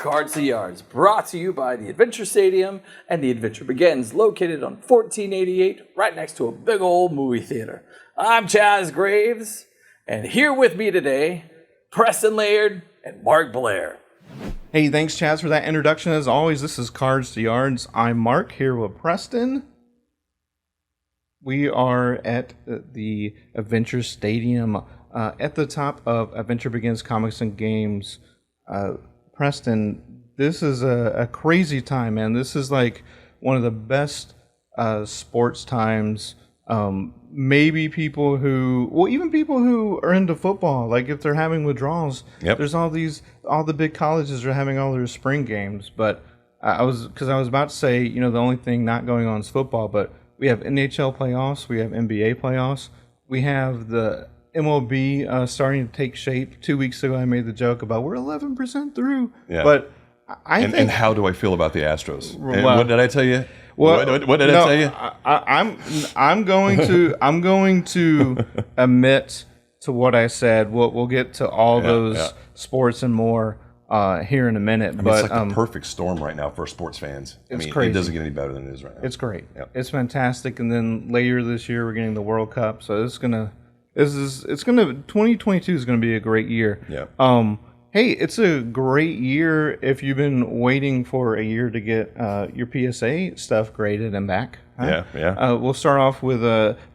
Cards to Yards, brought to you by the Adventure Stadium and the Adventure Begins, located on 1488, right next to a big old movie theater. I'm Chaz Graves, and here with me today, Preston Laird and Mark Blair. Hey, thanks, Chaz, for that introduction. As always, this is Cards to Yards. I'm Mark, here with Preston. We are at the Adventure Stadium at the top of Adventure Begins Comics and Games. Preston, this is a crazy time, man. This is like one of the best sports times. Maybe people even people who are into football, like if they're having withdrawals, there's all the big colleges are having all their spring games. But I was about to say, the only thing not going on is football, but we have NHL playoffs, we have NBA playoffs, we have the MLB starting to take shape. 2 weeks ago, I made the joke about we're 11% through. Yeah. But I think, and how do I feel about the Astros? Well, what did I tell you? What did I tell you? I'm going to admit to what I said. We'll get to all those sports and more here in a minute. But it's like the perfect storm right now for sports fans. It's crazy. It doesn't get any better than it is right now. It's great. Yep. It's fantastic. And then later this year, we're getting the World Cup. So 2022 is gonna be a great year. Yeah. Hey, it's a great year if you've been waiting for a year to get your PSA stuff graded and back. Huh? Yeah. We'll start off with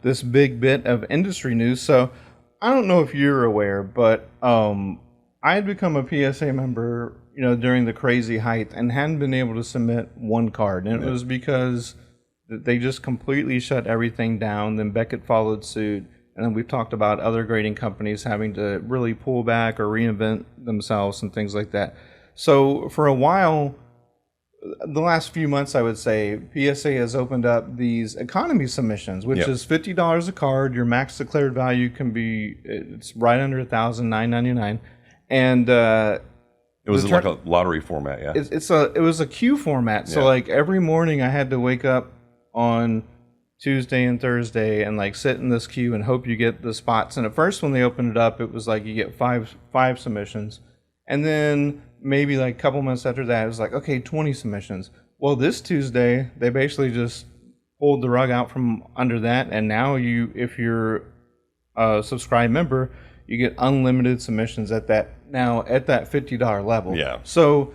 this big bit of industry news. So I don't know if you're aware, but I had become a PSA member, during the crazy height and hadn't been able to submit one card. And it was because they just completely shut everything down. Then Beckett followed suit. And then we've talked about other grading companies having to really pull back or reinvent themselves and things like that. So for a while, the last few months, I would say, PSA has opened up these economy submissions, which is $50 a card. Your max declared value it's right under $1,000, $9.99. And it was like a lottery format, yeah. It was a queue format. So like every morning I had to wake up on Tuesday and Thursday and like sit in this queue and hope you get the spots. And at first when they opened it up, it was like you get five submissions. And then maybe like a couple months after that, it was like, okay, 20 submissions. Well, this Tuesday, they basically just pulled the rug out from under that. And now if you're a subscribed member, you get unlimited submissions at that $50 level. Yeah. So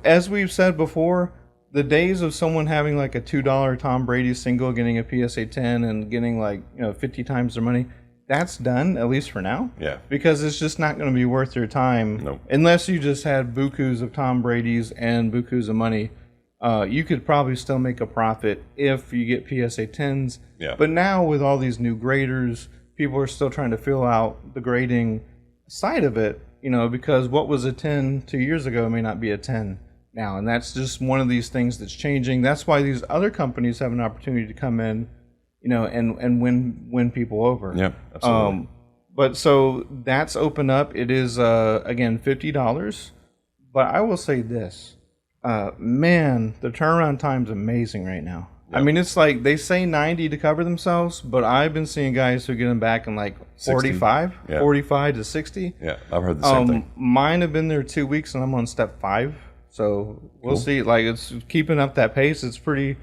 as we've said before, the days of someone having like a $2 Tom Brady single, getting a PSA 10 and getting 50 times their money, that's done, at least for now. Yeah. Because it's just not going to be worth your time. Nope. Unless you just had bukus of Tom Brady's and bukus of money. You could probably still make a profit if you get PSA 10s. Yeah. But now with all these new graders, people are still trying to fill out the grading side of it, because what was a 10 2 years ago may not be a 10 now, and that's just one of these things that's changing. That's why these other companies have an opportunity to come in, and win people over. Yeah, absolutely. But so that's open up. It is again $50. But I will say this, man, the turnaround time's amazing right now. Yep. I mean, it's like they say 90 to cover themselves, but I've been seeing guys who get them back in like 45, 45 to 60. Yeah, I've heard the same thing. Mine have been there 2 weeks, and I'm on step 5. So we'll see. Like, it's keeping up that pace. It's pretty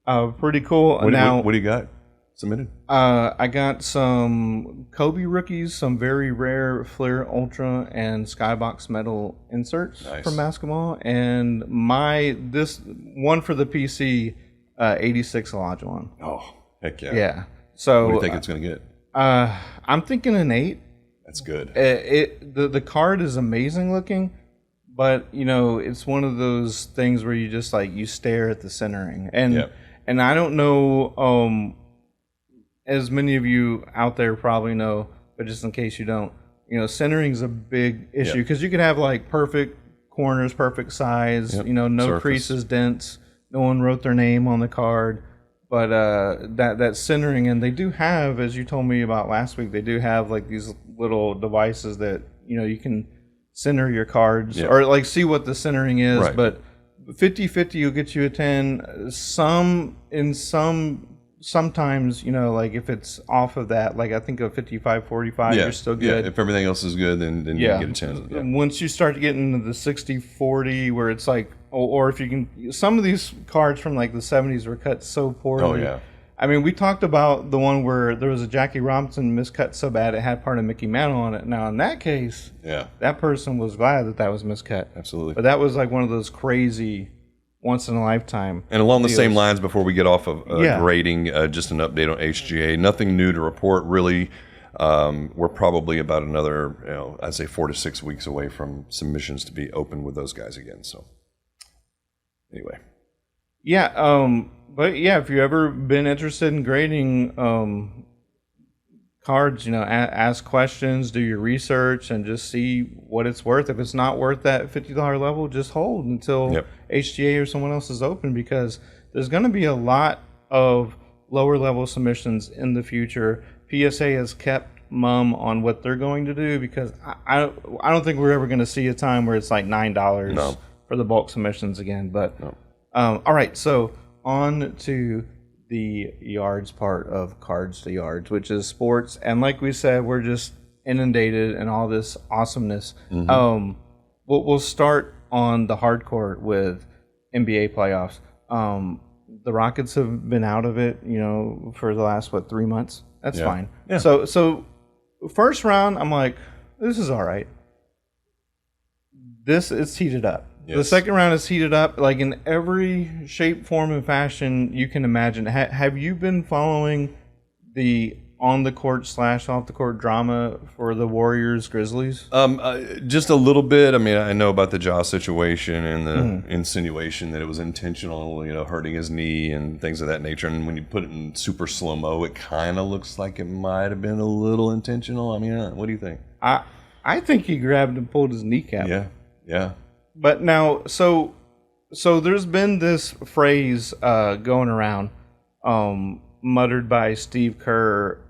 cool. What do you got submitted? I got some Kobe rookies, some very rare Flair Ultra and Skybox metal inserts from basketball, and this one for the PC, 86 Olajuwon. Oh, heck yeah! Yeah. So what do you think it's gonna get? I'm thinking an 8. That's good. The card is amazing looking. But, it's one of those things where you just you stare at the centering. And I don't know, as many of you out there probably know, but just in case you don't, centering is a big issue because you could have perfect corners, perfect size, no surface. Creases, dents. No one wrote their name on the card. But that centering, and they do have, as you told me about last week, they do have these little devices that, you can center your cards or see what the centering is. Right. But 50-50 will get you a 10. In some sometimes, like if it's off of that, like I think of 55-45, you're still good. Yeah, if everything else is good, then you get a chance. Yeah. And once you start getting into the 60-40, where it's like, or if you can, some of these cards from like the 70s were cut so poorly. Oh, yeah. I mean, we talked about the one where there was a Jackie Robinson miscut so bad it had part of Mickey Mantle on it. Now, in that case, that person was glad that was miscut. Absolutely. But that was like one of those crazy once-in-a-lifetime And along deals. the same lines, before we get off of grading, just an update on HGA. Nothing new to report, really. We're probably about another, I'd say 4 to 6 weeks away from submissions to be open with those guys again. So, anyway. Yeah, but yeah, if you've ever been interested in grading cards, ask questions, do your research, and just see what it's worth. If it's not worth that $50 level, just hold until HGA or someone else is open, because there's going to be a lot of lower level submissions in the future. PSA has kept mum on what they're going to do, because I don't think we're ever going to see a time where it's like $9 for the bulk submissions again. But all right, so on to the yards part of Cards to Yards, which is sports. And like we said, we're just inundated in all this awesomeness. We'll start on the hardcore with NBA playoffs. The Rockets have been out of it, for the last, 3 months? That's fine. Yeah. So first round, I'm like, this is all right. It's heated up. Yes. The second round is heated up, like in every shape, form, and fashion you can imagine. Have you been following the on-the-court / off-the-court drama for the Warriors-Grizzlies? Just a little bit. I mean, I know about the jaw situation and the insinuation that it was intentional, hurting his knee and things of that nature. And when you put it in super slow-mo, it kind of looks like it might have been a little intentional. I mean, what do you think? I think he grabbed and pulled his kneecap. Yeah. But now, so there's been this phrase going around, muttered by Steve Kerr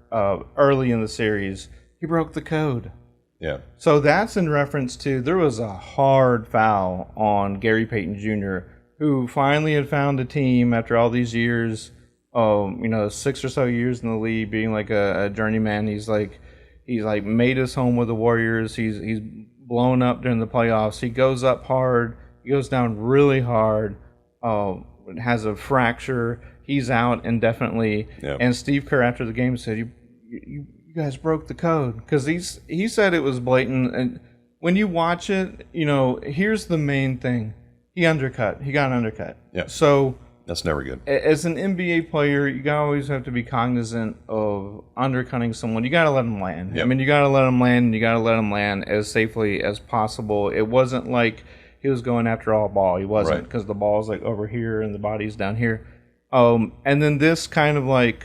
early in the series. He broke the code. Yeah. So that's in reference to, there was a hard foul on Gary Payton Jr., who finally had found a team after all these years, 6 or so years in the league, being like a journeyman. He's made his home with the Warriors. He's blown up during the playoffs. He goes up hard. He goes down really hard. Has a fracture. He's out indefinitely. Yep. And Steve Kerr, after the game, said, "You guys broke the code," because he said it was blatant. And when you watch it, here's the main thing: he got an undercut. Yeah. So that's never good. As an NBA player, you always have to be cognizant of undercutting someone. You got to let them land. Yep. I mean, you got to let them land, and you got to let them land as safely as possible. It wasn't like he was going after all ball. He wasn't, because the ball's like over here and the body's down here. And then this kind of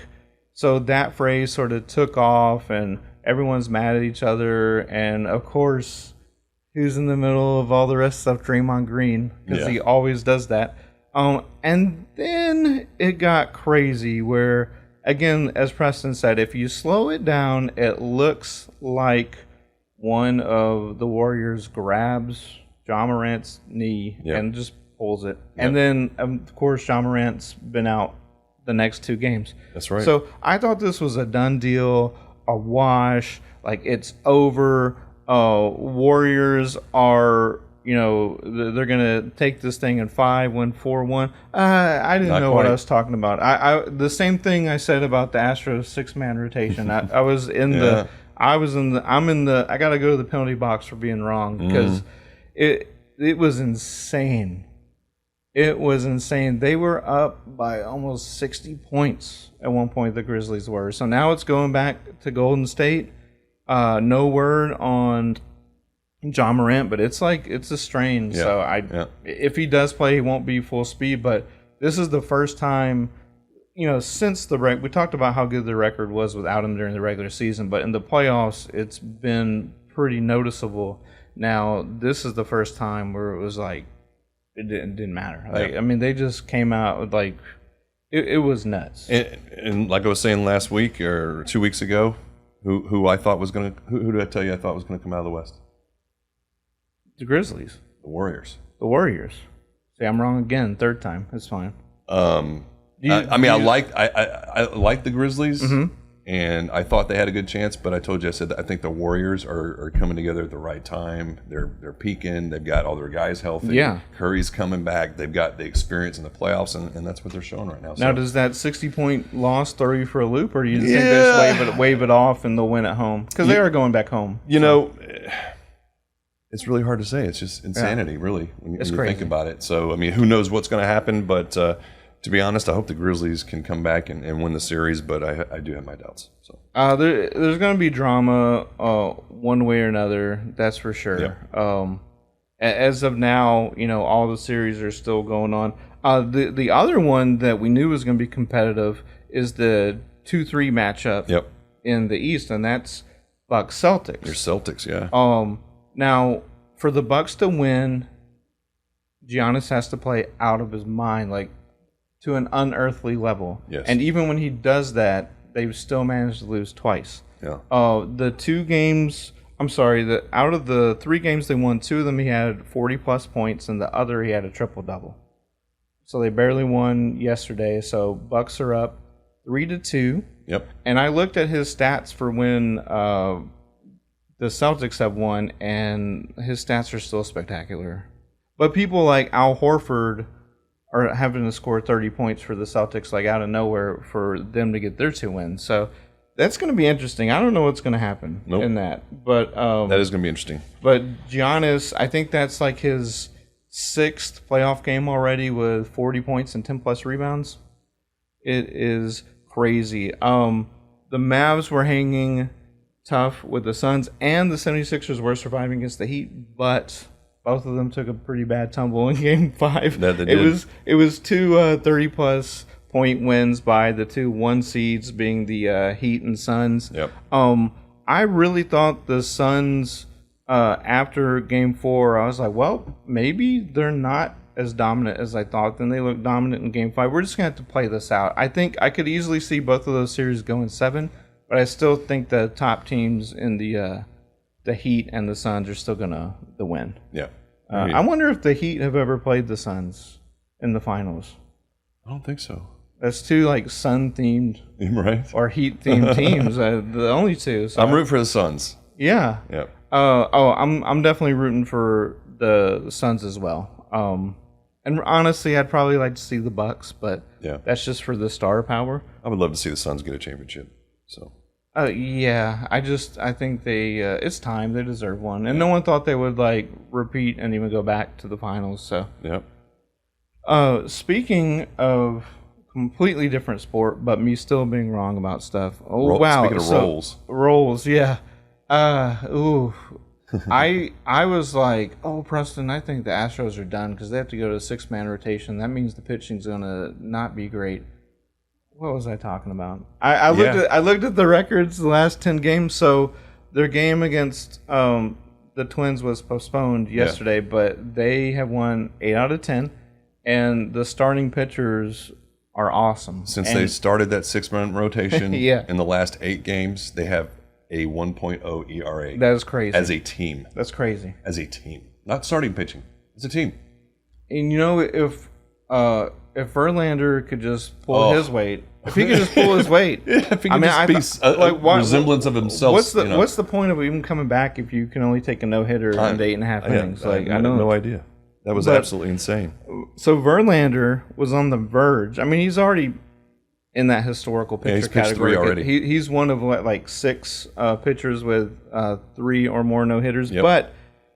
so that phrase sort of took off, and everyone's mad at each other. And of course, who's in the middle of all the rest of stuff? Draymond Green, because he always does that. And then it got crazy where, again, as Preston said, if you slow it down, it looks like one of the Warriors grabs Ja Morant's knee and just pulls it. Yep. And then, of course, Ja Morant's been out the next 2 games. That's right. So I thought this was a done deal, a wash, it's over. Warriors are... they're going to take this thing in 5, win 4-1. I didn't know what I was talking about. I the same thing I said about the Astros 6-man rotation. I got to go to the penalty box for being wrong, because it was insane. It was insane. They were up by almost 60 points at one point, the Grizzlies were. So now it's going back to Golden State. No word on Ja Morant, but it's a strain. Yeah. So if he does play, he won't be full speed. But this is the first time, since we talked about how good the record was without him during the regular season, but in the playoffs, it's been pretty noticeable. Now, this is the first time where it was it didn't matter. They just came out with it was nuts. And like I was saying last week or 2 weeks ago, who I thought was going to, who did I tell you I thought was going to come out of the West? The Grizzlies. The Warriors. The Warriors. See, I'm wrong again. 3rd time. It's fine. I like the Grizzlies, and I thought they had a good chance. But I told you, I said I think the Warriors are coming together at the right time. They're peaking. They've got all their guys healthy. Yeah. Curry's coming back. They've got the experience in the playoffs, and that's what they're showing right now. Now, does that 60-point loss throw you for a loop, or do you think they just wave it off and they'll win at home? Because they are going back home. You know, it's really hard to say. It's just insanity, really, when you think about it. So, I mean, who knows what's going to happen, but to be honest, I hope the Grizzlies can come back and win the series, but I do have my doubts. So there's going to be drama one way or another, that's for sure. Yep. As of now, all the series are still going on. The other one that we knew was going to be competitive is the 2-3 matchup in the East, and that's Bucks Celtics. Your Celtics, yeah. Now, for the Bucks to win, Giannis has to play out of his mind, like to an unearthly level. Yes. And even when he does that, they've still managed to lose twice. Yeah. The 2 games, out of the 3 games they won, 2 of them he had 40-plus points, and the other he had a triple-double. So they barely won yesterday. So Bucks are up 3-2. Yep. And I looked at his stats for when the Celtics have won, and his stats are still spectacular. But people like Al Horford are having to score 30 points for the Celtics, like out of nowhere, for them to get their 2 wins. So that's going to be interesting. I don't know what's going to happen in that, but that is going to be interesting. But Giannis, I think that's like his 6th playoff game already with 40 points and 10+ rebounds. It is crazy. The Mavs were hanging tough with the Suns, and the 76ers were surviving against the Heat, but both of them took a pretty bad tumble in Game 5. That they did. It was 2 30+ point wins by the 2 1 seeds, being the Heat and Suns. Yep. I really thought the Suns, after Game 4, I was like, well, maybe they're not as dominant as I thought. Then they looked dominant in Game 5. We're just going to have to play this out. I think I could easily see both of those series going 7, but I still think the top teams in the Heat and the Suns are still going to win. Yeah. I wonder if the Heat have ever played the Suns in the finals. I don't think so. That's 2 like Sun-themed or Heat-themed teams. The only 2. So I'm rooting for the Suns. Yeah. Yep. I'm definitely rooting for the Suns as well. And honestly, I'd probably like to see the Bucks, but that's just for the star power. I would love to see the Suns get a championship. So. Yeah, I think they it's time. They deserve one, and no one thought they would like repeat and even go back to the finals. So speaking of completely different sport, but me still being wrong about stuff. Wow! Speaking of rolls, yeah. I was like, oh, Preston, I think the Astros are done because they have to go to a 6-man rotation. That means the pitching's gonna not be great. What was I talking about? I looked at the records the last 10 games. So their game against the Twins was postponed yesterday, but they have won 8 out of 10, and the starting pitchers are awesome. Since they started that 6-man rotation in the last 8 games, they have a 1.0 ERA. That is crazy. As a team. That's crazy. As a team. Not starting pitching. It's a team. And if Verlander could just pull his weight, if he could just pull his weight, if he could just be a resemblance of himself. What's the point of even coming back if you can only take a no-hitter in 8.5 innings? I have no idea. That was absolutely insane. So Verlander was on the verge. I mean, he's already in that historical pitcher he's pitched category. 3 already. He's one of like 6 pitchers with 3 or more no-hitters, but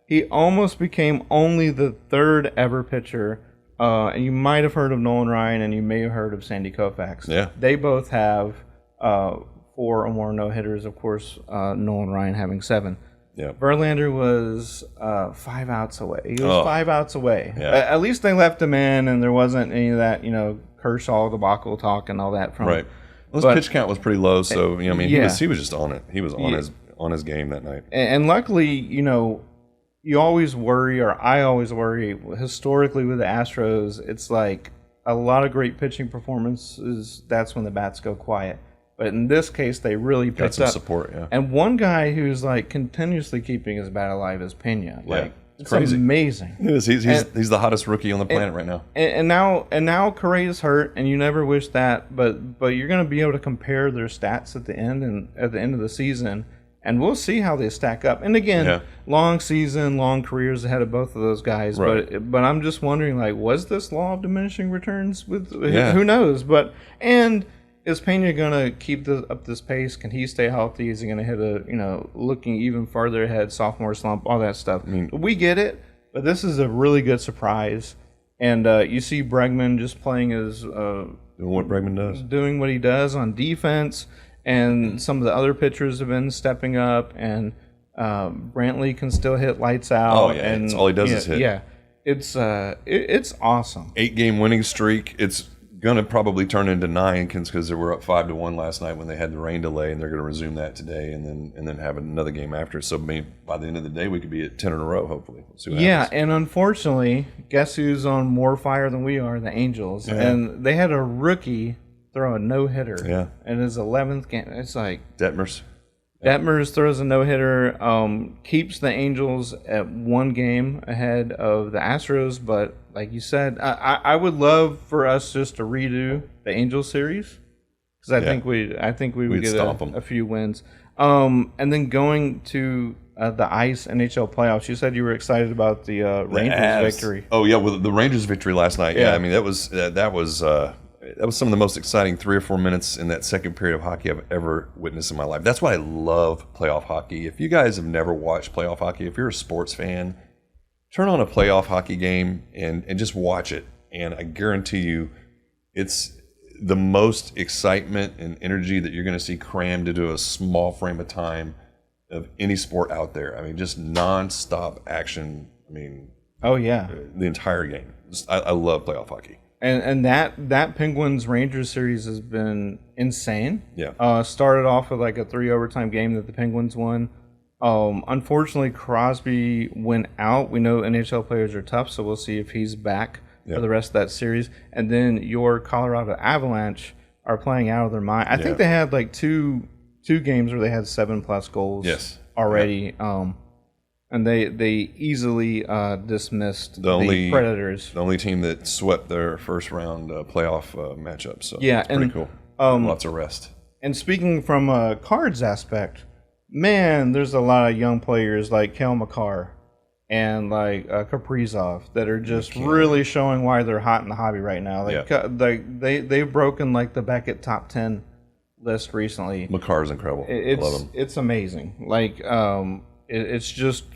he almost became only the 3rd ever pitcher. And you might have heard of Nolan Ryan, and you may have heard of Sandy Koufax. Yeah. They both have 4 or more no-hitters, of course, Nolan Ryan having 7. Yeah. Verlander was 5 outs away. He was 5 outs away. Yeah. At least they left him in, and there wasn't any of that, Kershaw debacle talk and all that from right. Well, his pitch count was pretty low, so he was just on it. He was on his game that night. And luckily, you always worry, or I always worry, historically with the Astros, it's like a lot of great pitching performances, that's when the bats go quiet. But in this case, they really picked got some up support, yeah. And one guy who's like continuously keeping his bat alive is Pena. Like It's crazy. amazing. He's the hottest rookie on the planet right now. And now Correa's hurt, and you never wish that, but you're going to be able to compare their stats at the end of the season, and we'll see how they stack up. And again, long season, long careers ahead of both of those guys. Right. But I'm just wondering, like, was this law of diminishing returns? Who knows? And is Pena going to keep up this pace? Can he stay healthy? Is he going to hit looking even farther ahead, sophomore slump, all that stuff? I mean, we get it, but this is a really good surprise. And you see Bregman just playing doing what Bregman does. Doing what he does on defense. And some of the other pitchers have been stepping up. And Brantley can still hit lights out. Oh, yeah. And all he does is hit. Yeah. It's awesome. 8-game winning streak. It's going to probably turn into 9 because they were up 5-1 last night when they had the rain delay, and they're going to resume that today and then have another game after. So maybe by the end of the day, we could be at 10 in a row, hopefully. We'll see what happens. And unfortunately, guess who's on more fire than we are? The Angels. Yeah. And they had a rookie throw a no-hitter in his 11th game. It's like Detmers throws a no-hitter, keeps the Angels at 1 game ahead of the Astros, but like you said, I would love for us just to redo the Angels series, because I think we would get a few wins. And then going to the Ice NHL playoffs, you said you were excited about the Rangers victory. Oh yeah, well the Rangers victory last night. Yeah, I mean that was some of the most exciting 3 or 4 minutes in that second period of hockey I've ever witnessed in my life. That's why I love playoff hockey. If you guys have never watched playoff hockey, if you're a sports fan, turn on a playoff hockey game and just watch it. And I guarantee you it's the most excitement and energy that you're going to see crammed into a small frame of time of any sport out there. I mean, just nonstop action. I mean, the entire game. I love playoff hockey. And that Penguins Rangers series has been insane. Yeah. Started off with like a 3 overtime game that the Penguins won. Unfortunately, Crosby went out. We know NHL players are tough, so we'll see if he's back for the rest of that series. And then your Colorado Avalanche are playing out of their mind. I think they had like two games where they had 7+ goals already. And they easily dismissed the Predators. The only team that swept their first round playoff matchup. So it's pretty cool. Lots of rest. And speaking from a Cards aspect, man, there's a lot of young players like Cale Makar and like Kaprizov that are just really showing why they're hot in the hobby right now. They've broken like the Beckett top 10 list recently. Makar's incredible. I love him. It's amazing. Like it's just.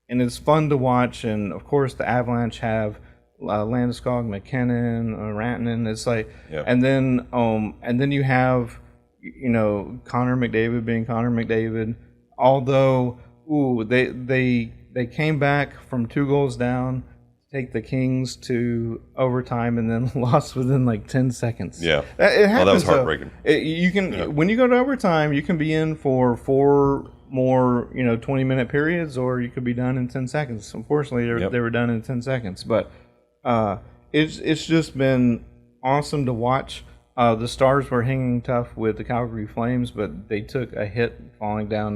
And it's fun to watch, and of course the Avalanche have Landeskog, McKinnon, Rantanen. It's like, and then you have, Connor McDavid being Connor McDavid. Although, they came back from 2 goals down, take the Kings to overtime, and then lost within like 10 seconds. Yeah, it happens. That was heartbreaking. When you go to overtime, you can be in for 4 more 20-minute periods, or you could be done in 10 seconds. Unfortunately, they were done in 10 seconds, but it's just been awesome to watch. The Stars were hanging tough with the Calgary Flames, but they took a hit falling down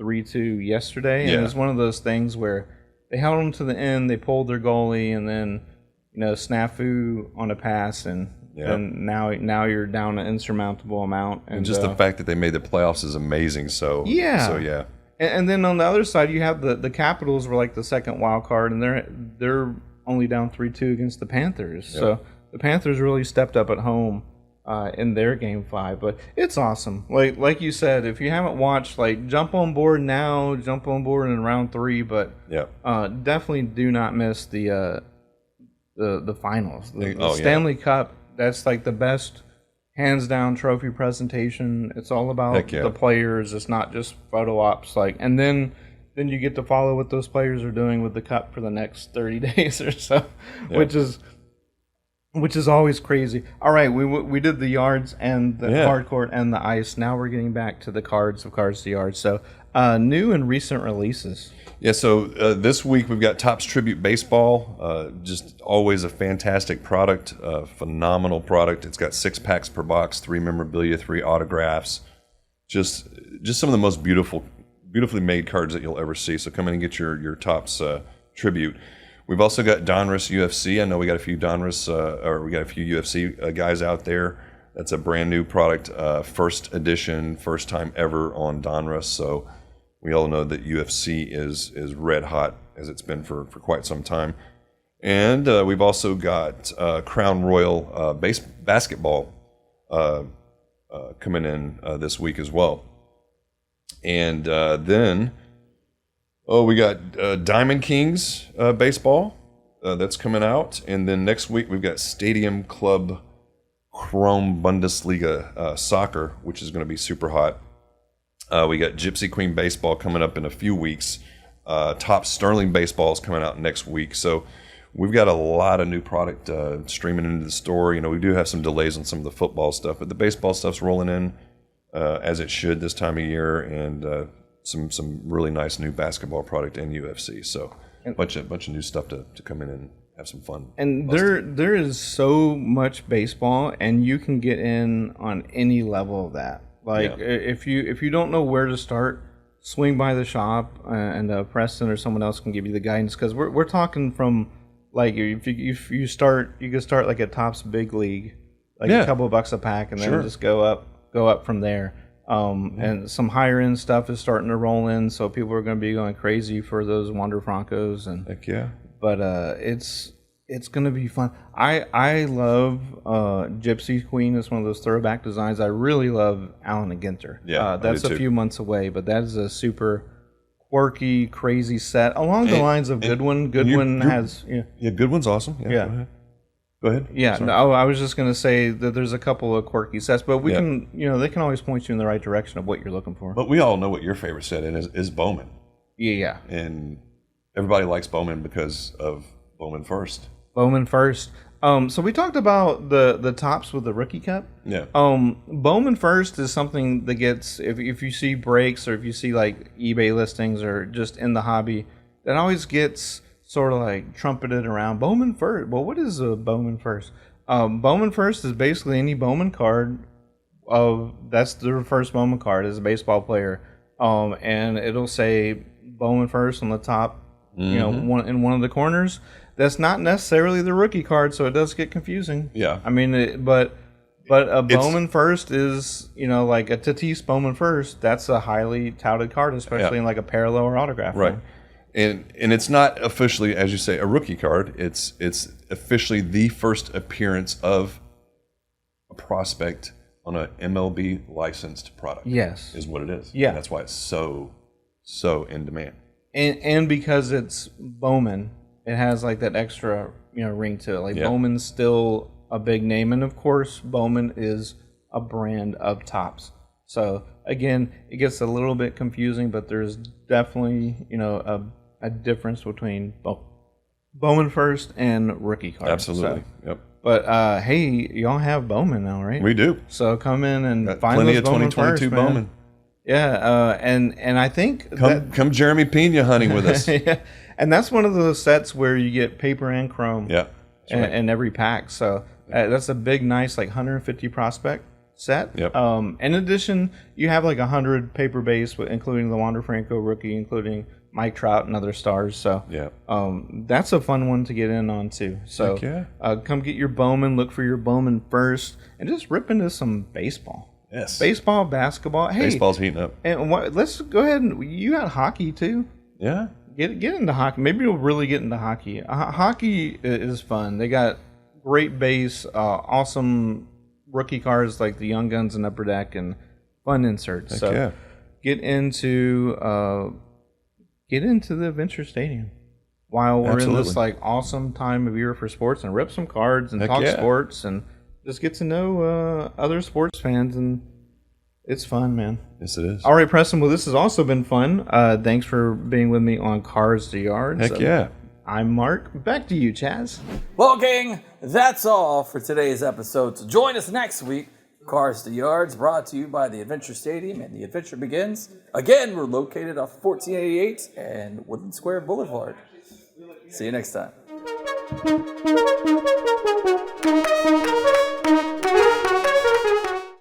3-2 yesterday, and it's one of those things where they held them to the end, they pulled their goalie, and then snafu on a pass, and now you're down an insurmountable amount. And just the fact that they made the playoffs is amazing. So And then on the other side, you have the Capitals were like the second wild card, and they're only down 3-2 against the Panthers. Yep. So the Panthers really stepped up at home in their Game 5. But it's awesome. Like you said, if you haven't watched, like jump on board now, jump on board in round 3. But definitely do not miss the finals, the Stanley Cup. That's like the best, hands down, trophy presentation. It's all about the players. It's not just photo ops. And then you get to follow what those players are doing with the cup for the next 30 days or so, which is always crazy. All right, we did the yards and the hard court and the ice. Now we're getting back to the cards of Cards to Yards. So new and recent releases. Yeah, so this week we've got Topps Tribute Baseball. Just always a fantastic product, phenomenal product. It's got 6 packs per box, 3 memorabilia, 3 autographs. Just some of the most beautifully made cards that you'll ever see. So come in and get your Topps tribute. We've also got Donruss UFC. I know we got a few UFC guys out there. That's a brand new product, first edition, first time ever on Donruss. So we all know that UFC is red hot, as it's been for quite some time. And we've also got Crown Royal basketball coming in this week as well. And then, we got Diamond Kings baseball that's coming out. And then next week we've got Stadium Club Chrome Bundesliga soccer, which is going to be super hot. We got Gypsy Queen baseball coming up in a few weeks. Top Sterling baseball is coming out next week. So we've got a lot of new product streaming into the store. You know, we do have some delays on some of the football stuff, but the baseball stuff's rolling in as it should this time of year, and some really nice new basketball product in UFC. So a bunch of new stuff to come in and have some fun. And there is so much baseball, and you can get in on any level of that. Like if you don't know where to start, swing by the shop, and Preston or someone else can give you the guidance, because we're talking from, like, if you start, you can start like at Topps Big League, like a couple of bucks a pack, and then just go up from there. And some higher end stuff is starting to roll in, so people are going to be going crazy for those Wander Francos, and Heck yeah. But it's going to be fun. I love Gypsy Queen. It's one of those throwback designs. I really love Allen and Ginter. Yeah, that's a few months away, but that is a super quirky, crazy set along the lines of Goodwin. Goodwin has Goodwin's awesome. Yeah. Go ahead. Yeah, no, I was just going to say that there's a couple of quirky sets, but we can, they can always point you in the right direction of what you're looking for. But we all know what your favorite set is Bowman. Yeah. And everybody likes Bowman because of Bowman First. Bowman First. So we talked about the tops with the Rookie Cup. Yeah. Bowman First is something that gets, if you see breaks or if you see like eBay listings or just in the hobby, that always gets sort of like trumpeted around. Bowman First. Well, what is a Bowman First? Bowman First is basically any Bowman card. That's the first Bowman card as a baseball player. And it'll say Bowman First on the top, in one of the corners. That's not necessarily the rookie card, so it does get confusing. Yeah. I mean, but a Bowman First is, like a Tatis Bowman First. That's a highly touted card, especially in like a parallel or autograph. Right. And it's not officially, as you say, a rookie card. It's officially the first appearance of a prospect on an MLB licensed product. Yes. Is what it is. Yeah. And that's why it's so in demand. And because it's Bowman, it has like that extra, ring to it. Like Bowman's still a big name, and of course Bowman is a brand of Topps. So again, it gets a little bit confusing, but there's definitely, a difference between Bowman First and rookie cards. Absolutely. So, yep. But hey, y'all have Bowman now, right? We do. So come in and find plenty those of Bowman 2022 first, Bowman. Yeah, and I think come Jeremy Pena hunting with us. Yeah, and that's one of those sets where you get paper and chrome. Yeah, in every pack. So that's a big, nice, like 150 prospect set. Yep. In addition, you have like 100 paper base, including the Wander Franco rookie, including Mike Trout and other stars. So that's a fun one to get in on too. So come get your Bowman, look for your Bowman First, and just rip into some baseball. Yes. Baseball, basketball. Hey, baseball's heating up. And let's go ahead and you got hockey too. Yeah. Get into hockey. Maybe you'll really get into hockey. Hockey is fun. They got great base, awesome rookie cards like the Young Guns and Upper Deck, and fun inserts. Get into the Adventure Stadium while we're in this like awesome time of year for sports, and rip some cards and talk sports and just get to know other sports fans, and it's fun, man. Yes, it is. All right, Preston. Well, this has also been fun. Thanks for being with me on Cars to Yards. Heck yeah. I'm Mark. Back to you, Chaz. Well, gang, that's all for today's episode. So join us next week. Cars to Yards, brought to you by the Adventure Stadium, and the adventure begins. Again, we're located off 1488 and Woodland Square Boulevard. See you next time.